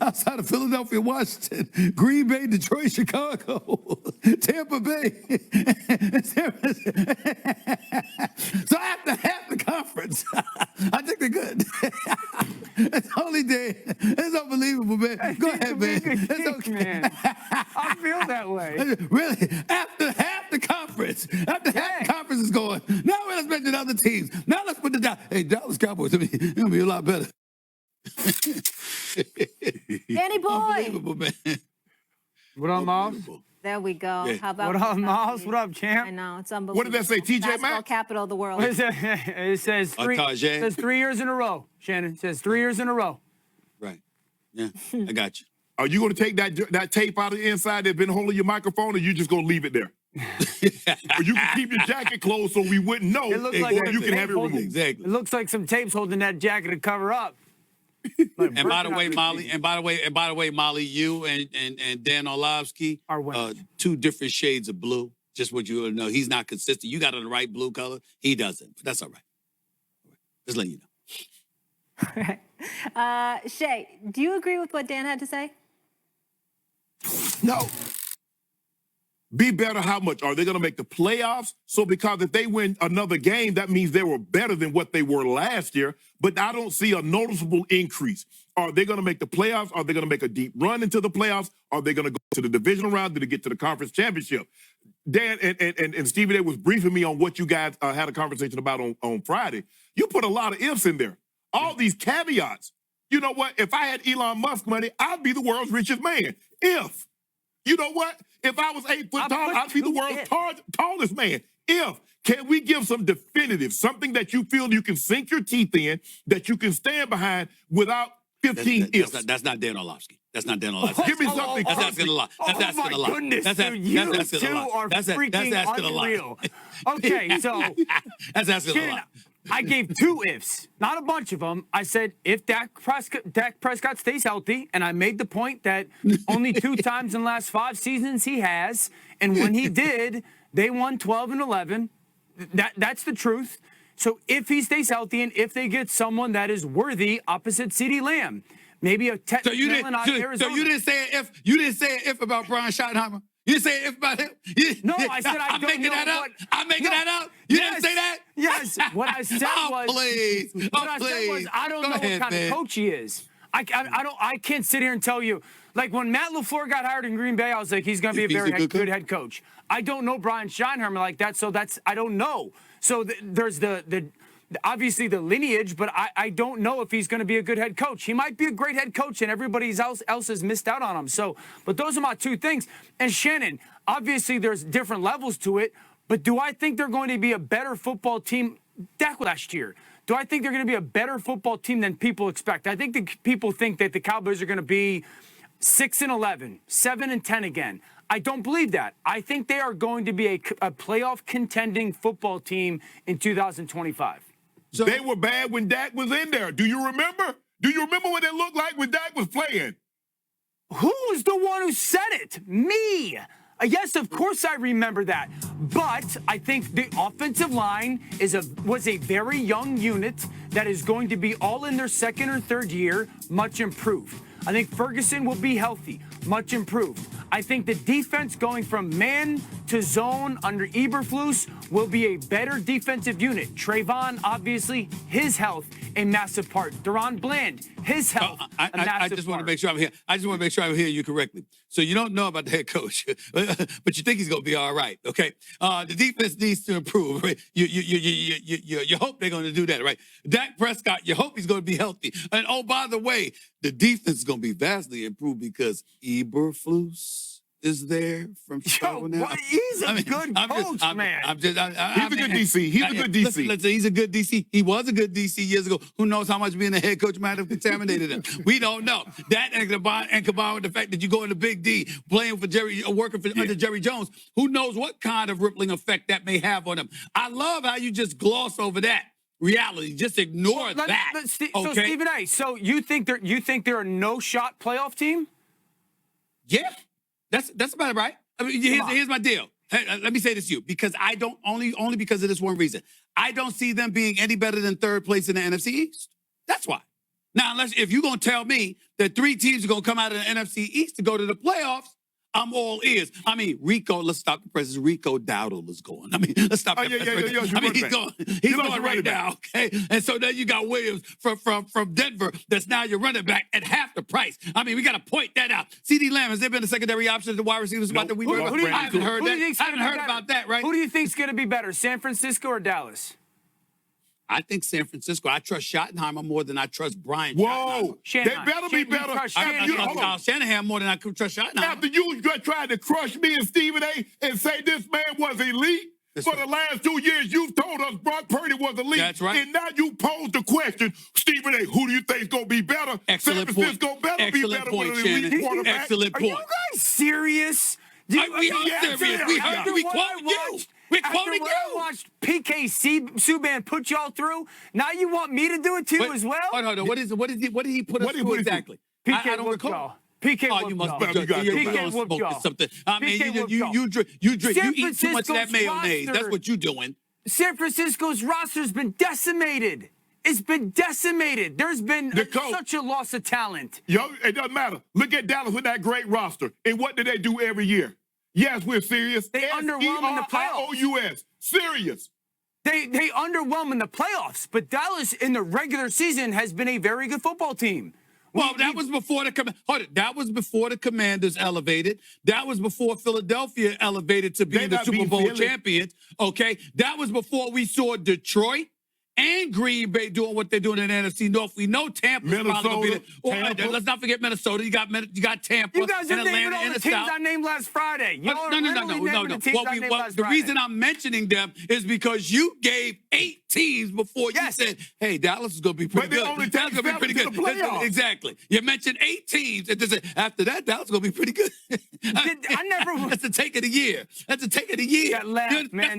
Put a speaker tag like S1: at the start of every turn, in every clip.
S1: outside of Philadelphia, Washington, Green Bay, Detroit, Chicago, Tampa Bay. So after half the conference, I think they're good. It's only day. It's unbelievable, man. Go ahead, man. It's okay.
S2: Man. I feel that way.
S1: Really? After half the conference, half the conference is going. Now let's mention other teams. Now let's put the Dallas Cowboys. It'll be a lot better.
S3: Danny boy.
S1: Unbelievable, man.
S2: What up, Miles?
S3: There we go.
S1: Yeah.
S3: How about
S2: What up, Miles? What up,
S3: I
S2: champ?
S3: know, it's unbelievable.
S4: What did that say, TJ
S3: Basketball
S4: Maxx?
S3: capital of the world.
S2: What is it? It says
S1: Tajay.
S2: 3 years in a row, Shannon. It says 3 years in a row.
S1: Right. Yeah, I got you.
S4: Are you going to take that tape out of the inside that's been holding your microphone, or you just going to leave it there? Or you can keep your jacket closed so we wouldn't know,
S2: It looks
S4: or
S2: like
S4: you can have it removed.
S1: Exactly.
S2: It looks like some tape's holding that jacket to cover up.
S1: And by the way, Molly, you and Dan Orlovsky
S2: Are winners.
S1: two different shades of blue. Just what you know. He's not consistent. You got on the right blue color. He doesn't. But that's all right. Just letting you know.
S3: Right. Shay, do you agree with what Dan had to say?
S4: No. Be better how much? Are they going to make the playoffs? So because if they win another game, that means they were better than what they were last year. But I don't see a noticeable increase. Are they going to make the playoffs? Are they going to make a deep run into the playoffs? Are they going to go to the divisional round? Did they get to the conference championship? Dan and Stevie A was briefing me on what you guys had a conversation about on Friday. You put a lot of ifs in there. All these caveats. You know what? If I had Elon Musk money, I'd be the world's richest man. If. You know what? If I was 8 foot tall, I'd be the world's tallest man. If. Can we give some definitive, something that you feel you can sink your teeth in, that you can stand behind without 15 ifs?
S1: That's not Dan Orlovsky. That's not Dan Orlovsky.
S4: Give me something.
S1: That's asking a lot. That's asking a lot.
S2: Goodness,
S1: That's
S2: dude, you
S1: asking a
S2: two
S1: lot.
S2: are
S1: That's
S2: freaking
S1: asking a
S2: unreal.
S1: lot.
S2: Okay, so
S1: That's asking a
S2: Shannon,
S1: lot.
S2: I gave 2 ifs, not a bunch of them. I said if Dak Prescott stays healthy, and I made the point that only 2 times in the last 5 seasons he has, and when he did, they won 12 and 11. That's the truth. So if he stays healthy and if they get someone that is worthy opposite CeeDee Lamb, maybe a
S1: So you didn't. So you didn't say if. You didn't say if about Brian Schottenheimer. You didn't say if about him.
S2: No, I said I
S1: I'm
S2: don't
S1: making
S2: know
S1: that up.
S2: what.
S1: I'm making that up. You didn't say that.
S2: Yes. What I said was.
S1: Please.
S2: What I said was I don't know what kind of coach he is. I can't sit here and tell you. Like when Matt LaFleur got hired in Green Bay, I was like, he's going to be a very good head coach. I don't know Brian Schottenheimer like that, so I don't know. So there's obviously the lineage, but I don't know if he's going to be a good head coach. He might be a great head coach, and everybody else has missed out on him. So, but those are my 2 things. And Shannon, obviously there's different levels to it, but do I think they're going to be a better football team? Dak last year. Do I think they're going to be a better football team than people expect? I think the people think that the Cowboys are going to be 6 and 11, 7 and 10 again. I don't believe that. I think they are going to be a playoff contending football team in 2025.
S4: So they were bad when Dak was in there. Do you remember? Do you remember what it looked like when Dak was playing?
S2: Who was the one who said it? Me. Yes, of course I remember that. But I think the offensive line was a very young unit that is going to be all in their 2nd or 3rd year, much improved. I think Ferguson will be healthy, much improved. I think the defense going from man to zone under Eberflus will be a better defensive unit. Trayvon, obviously, his health a massive part. Deron Bland, his health a massive part.
S1: I just want to make sure I'm here. I just want to make sure I'm hearing you correctly. So you don't know about the head coach, but you think he's going to be all right, okay? The defense needs to improve, right? You hope they're going to do that, right? Dak Prescott, you hope he's going to be healthy. And oh, by the way, the defense is going to be vastly improved because Eberflus is there from Chicago now.
S2: He's a good coach, man.
S4: He's a good DC. He's a good DC.
S1: Listen, he's a good DC. He was a good DC years ago. Who knows how much being a head coach might have contaminated him? We don't know. That and combined with the fact that you go into Big D, playing for under Jerry Jones, who knows what kind of rippling effect that may have on him. I love how you just gloss over that reality. Just ignore that.
S2: So Stephen A., so you think they're a no-shot playoff team?
S1: Yeah. That's about it, right? I mean, here's my deal. Hey, let me say this to you, because I don't only because of this one reason. I don't see them being any better than 3rd place in the NFC East. That's why. Now, if you're going to tell me that 3 teams are going to come out of the NFC East to go to the playoffs, I'm all ears. I mean, let's stop the presses. Rico Dowdle is going. I mean, let's stop that. I mean, he's going. He's going right now, okay? And so then you got Williams from Denver that's now your running back at half the price. I mean, we got to point that out. CeeDee Lamb, has there been a secondary option at the wide receiver spot that we heard about? I haven't heard that. I haven't heard about that, right?
S2: Who do you think's going to be better, San Francisco or Dallas?
S1: I think San Francisco. I trust Schottenheimer more than I trust Brian.
S4: Whoa,
S2: Shanahan.
S4: they better be better.
S1: I trust Shanahan more than I trust Schottenheimer.
S4: After you tried to crush me and Stephen A. and say this man was elite, for the last 2 years, you've told us Brock Purdy was elite.
S1: That's right.
S4: And now you pose the question, Stephen A., who do you think is going to be better?
S1: Excellent
S4: San Francisco better be better
S1: point,
S4: with an elite
S1: Shannon.
S4: quarterback.
S1: Excellent point.
S2: Are you guys serious?
S1: We are serious. We heard you. We quoted you. We quoted you.
S2: I watched PK Subban put y'all through. Now you want me to do it too as well?
S1: Hold on. What did he put us through exactly?
S2: PK
S1: I don't recall.
S2: PK
S1: Oh, you must be
S2: PK whooped y'all.
S1: Something. I mean, you eat too much of that mayonnaise. That's what you're doing.
S2: San Francisco's roster's been decimated. It's been decimated. There's been such a loss of talent.
S4: Yo, it doesn't matter. Look at Dallas with that great roster. And what do they do every year? Yes, we're serious.
S2: They underwhelm in the playoffs.
S4: S-E-R-I-O-U-S. Serious.
S2: They underwhelm in the playoffs, but Dallas in the regular season has been a very good football team.
S1: Well, that was before that was before the Commanders elevated. That was before Philadelphia elevated to being the Super Bowl champions. Okay, that was before we saw Detroit and Green Bay doing what they're doing in the NFC North. We know Tampa's probably going to be there. Let's not forget Minnesota. You got Tampa.
S2: You guys are
S1: and
S2: naming
S1: Atlanta
S2: all
S1: and
S2: the
S1: the
S2: teams
S1: South.
S2: I named last Friday.
S1: No. The reason I'm mentioning them is because you gave 8 teams before you said, "Hey, Dallas is going to be pretty good."
S4: Only
S1: Dallas is going to be pretty good. Exactly. You mentioned 8 teams, and then after that, Dallas is going to be pretty good.
S2: I never.
S1: That's the take of the year. That's the take of the year.
S2: That laugh, man.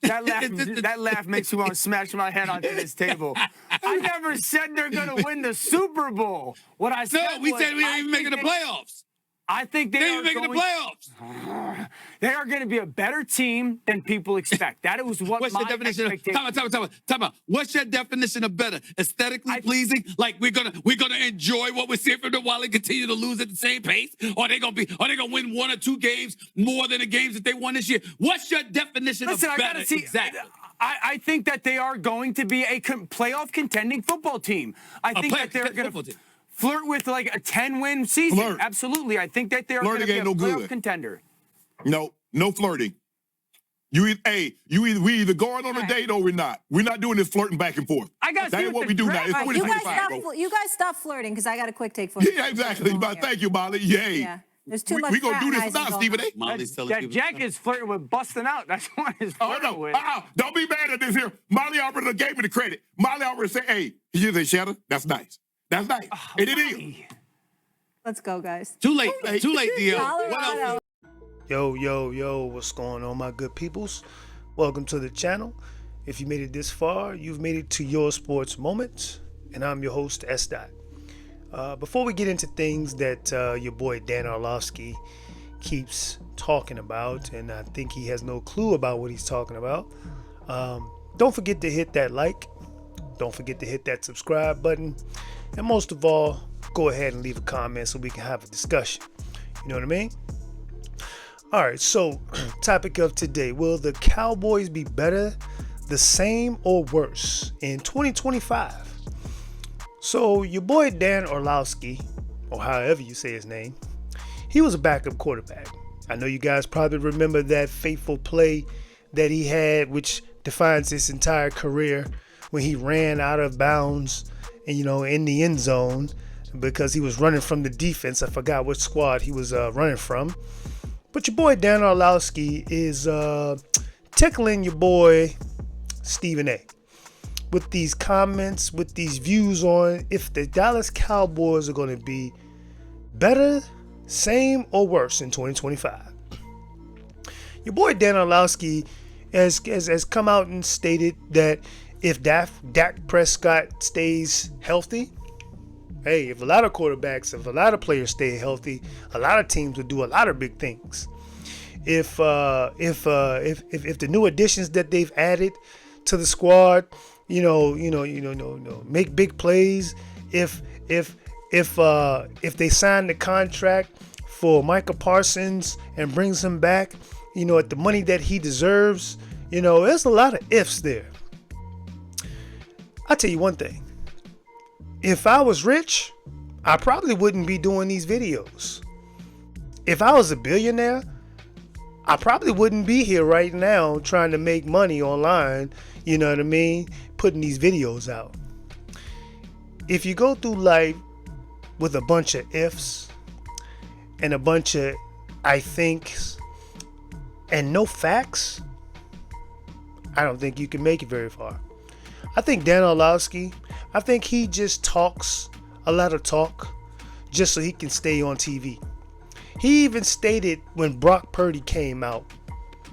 S2: That laugh makes me want to smash my head onto this table. I never said they're going to win the Super Bowl. What I said
S1: we said we ain't even making the playoffs.
S2: I think they
S1: ain't making the playoffs.
S2: They are going to be a better team than people expect. That was what
S1: What's
S2: my
S1: your definition
S2: expectation.
S1: Time out. What's your definition of better? Aesthetically pleasing? Like we're gonna enjoy what we're seeing from them while they continue to lose at the same pace? Or are they gonna win 1 or 2 games more than the games that they won this year? What's your definition of better?
S2: I gotta see.
S1: Exactly.
S2: I think that they are going to be a playoff contending football team. I think that they're going to flirt with like a 10-win season.
S4: Flirt.
S2: Absolutely. I think that they're going to be a playoff contender.
S4: No flirting. We either going on a date or we're not. We're not doing this flirting back and forth.
S2: I got to see
S4: what we do now. It's 2025.
S3: You guys stop flirting because I got a quick take for you.
S4: Yeah, exactly. Thank you, Molly. Yay.
S3: Yeah. There's too much.
S4: We're going to do this now, Stephen A.
S2: That Jack is flirting with busting out. That's what he's flirting with.
S4: Don't be mad at this here. Molly already gave me the credit. Molly already said, hey, you say, Shannon, that's nice. That's nice. And it is.
S3: Let's go, guys.
S1: Too late, DL.
S3: What else?
S5: Yo, what's going on, my good peoples? Welcome to the channel. If you made it this far, you've made it to your sports moment, and I'm your host, S. Before we get into things that your boy Dan Orlovsky keeps talking about, and I think he has no clue about what he's talking about, don't forget to hit that like, don't forget to hit that subscribe button, and most of all, go ahead and leave a comment so we can have a discussion. You know what I mean? All right, so topic of today, will the Cowboys be better, the same, or worse in 2025? So your boy Dan Orlovsky, or however you say his name, he was a backup quarterback. I know you guys probably remember that fateful play that he had, which defines his entire career, when he ran out of bounds and, in the end zone because he was running from the defense. I forgot which squad he was running from. But your boy Dan Orlovsky is tickling your boy Stephen A. with these comments, with these views on if the Dallas Cowboys are going to be better, same, or worse in 2025. Your boy Dan Orlovsky has come out and stated that if Dak Prescott stays healthy, hey, if a lot of quarterbacks, if a lot of players stay healthy, a lot of teams would do a lot of big things. If the new additions that they've added to the squad, make big plays, if they sign the contract for Micah Parsons and brings him back, at the money that he deserves, there's a lot of ifs there. I'll tell you one thing. If I was rich, I probably wouldn't be doing these videos. If I was a billionaire, I probably wouldn't be here right now trying to make money online, you know what I mean, putting these videos out. If you go through life with a bunch of ifs and a bunch of I thinks and no facts, I don't think you can make it very far. I think Dan Orlovsky, I think he just talks a lot of talk just so he can stay on TV. He even stated when Brock Purdy came out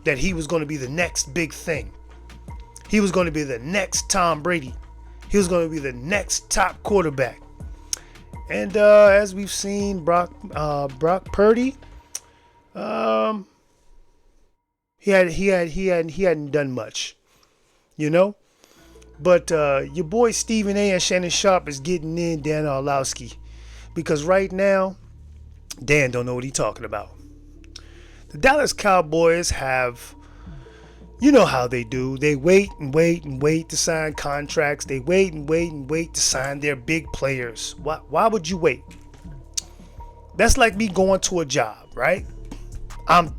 S5: that he was going to be the next big thing. He was going to be the next Tom Brady. He was going to be the next top quarterback. And as we've seen, Brock Purdy, he hadn't done much, But your boy Stephen A. and Shannon Sharp is getting in Dan Orlovsky, because right now Dan don't know what he's talking about. The Dallas Cowboys have, how they do. They wait and wait and wait to sign contracts. They wait and wait and wait to sign their big players. Why would you wait? That's like me going to a job, right? I'm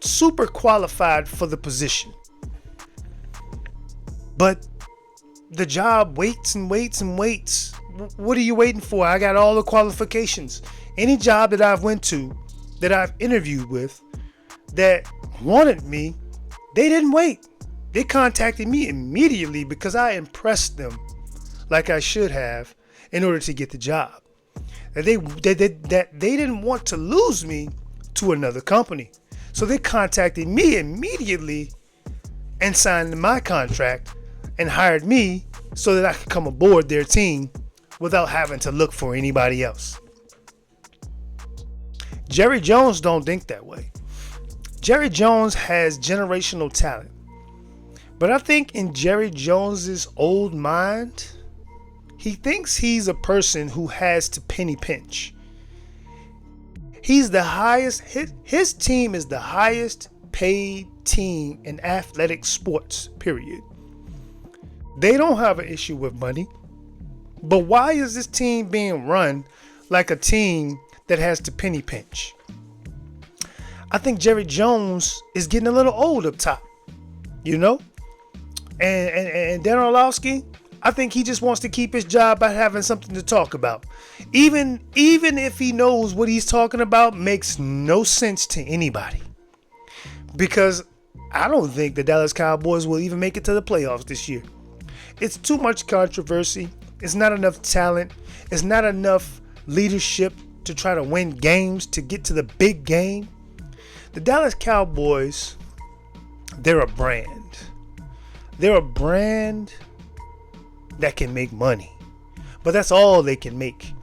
S5: super qualified for the position, but the job waits and waits and waits. What are you waiting for? I got all the qualifications. Any job that I've went to, that I've interviewed with, that wanted me, they didn't wait. They contacted me immediately because I impressed them like I should have in order to get the job. That they didn't want to lose me to another company. So they contacted me immediately and signed my contract and hired me so that I could come aboard their team without having to look for anybody else. Jerry Jones don't think that way. Jerry Jones has generational talent. But I think in Jerry Jones's old mind, he thinks he's a person who has to penny pinch. He's the highest, his team is the highest paid team in athletic sports, period. They don't have an issue with money. But why is this team being run like a team that has to penny pinch? I think Jerry Jones is getting a little old up top, And Dan Orlovsky, I think he just wants to keep his job by having something to talk about. Even if he knows what he's talking about makes no sense to anybody. Because I don't think the Dallas Cowboys will even make it to the playoffs this year. It's too much controversy. It's not enough talent. It's not enough leadership to try to win games, to get to the big game. The Dallas Cowboys, they're a brand. They're a brand that can make money. But that's all they can make.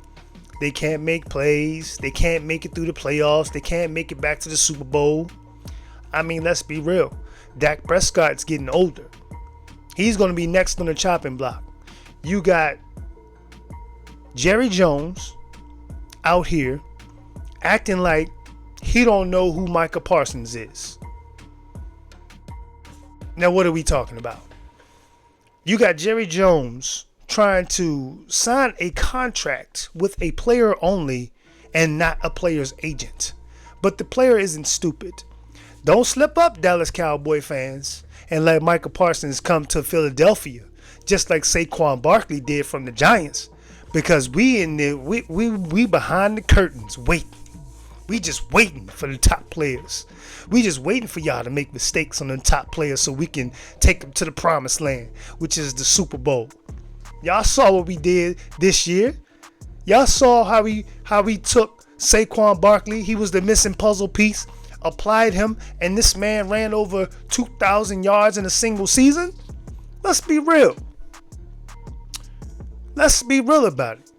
S5: They can't make plays. They can't make it through the playoffs. They can't make it back to the Super Bowl. I mean, let's be real. Dak Prescott's getting older. He's going to be next on the chopping block. You got Jerry Jones out here acting like he don't know who Micah Parsons is. Now, what are we talking about? You got Jerry Jones trying to sign a contract with a player only and not a player's agent. But the player isn't stupid. Don't slip up, Dallas Cowboy fans, and let Micah Parsons come to Philadelphia, just like Saquon Barkley did from the Giants. Because we in there, we behind the curtains waiting. We just waiting for the top players. We just waiting for y'all to make mistakes on the top players so we can take them to the promised land, which is the Super Bowl. Y'all saw what we did this year. Y'all saw how we took Saquon Barkley. He was the missing puzzle piece. Applied him, and this man ran over 2,000 yards in a single season. Let's be real. Let's be real about it.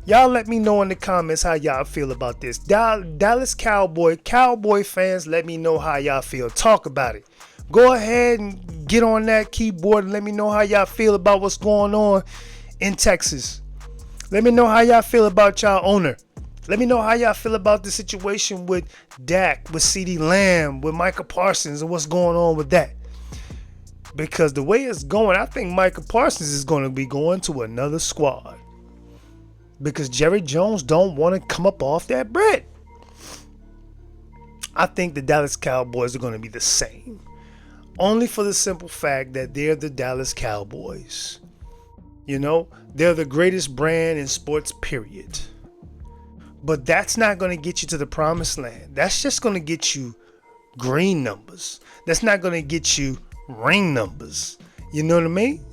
S5: Y'all let me know in the comments how y'all feel about this. Dallas Cowboy fans, let me know how y'all feel. Talk about it. Go ahead and get on that keyboard and let me know how y'all feel about what's going on in Texas. Let me know how y'all feel about y'all owner. Let me know how y'all feel about the situation with Dak, with CeeDee Lamb, with Micah Parsons, and what's going on with that. Because the way it's going, I think Micah Parsons is going to be going to another squad. Because Jerry Jones don't want to come up off that bread. I think the Dallas Cowboys are going to be the same. Only for the simple fact that they're the Dallas Cowboys. You know, they're the greatest brand in sports, period. But that's not going to get you to the promised land. That's just going to get you green numbers. That's not going to get you ring numbers. You know what I mean?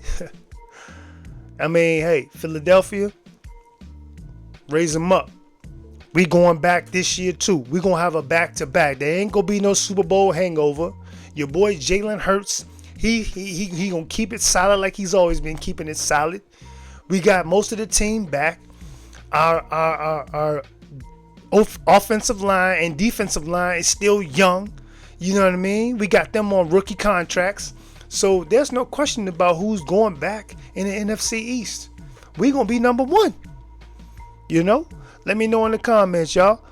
S5: I mean, hey, Philadelphia, raise them up. We going back this year too. We going to have a back-to-back. There ain't going to be no Super Bowl hangover. Your boy Jalen Hurts, he going to keep it solid like he's always been keeping it solid. We got most of the team back. Our offensive line and defensive line is still young. You know what I mean? We got them on rookie contracts. So there's no question about who's going back in the NFC East. We're going to be number one. You know? Let me know in the comments, y'all.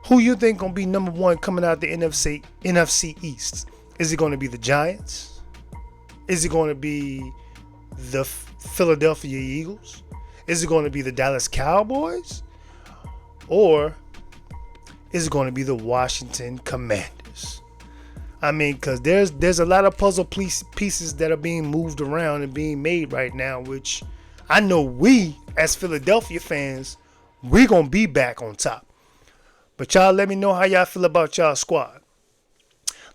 S5: Who you think going to be number one coming out the NFC East? Is it going to be the Giants? Is it going to be the Philadelphia Eagles? Is it going to be the Dallas Cowboys? Or is it going to be the Washington Commanders? I mean, because there's a lot of puzzle pieces that are being moved around and being made right now, which I know we, as Philadelphia fans, we're going to be back on top. But y'all let me know how y'all feel about y'all squad.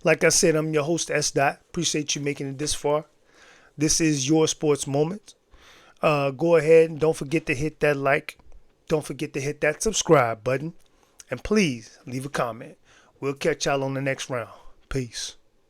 S5: Like I said, I'm your host, S. Dot. Appreciate you making it this far. This is your sports moment. Go ahead and don't forget to hit that like. Don't forget to hit that subscribe button. And please leave a comment. We'll catch y'all on the next round. Peace.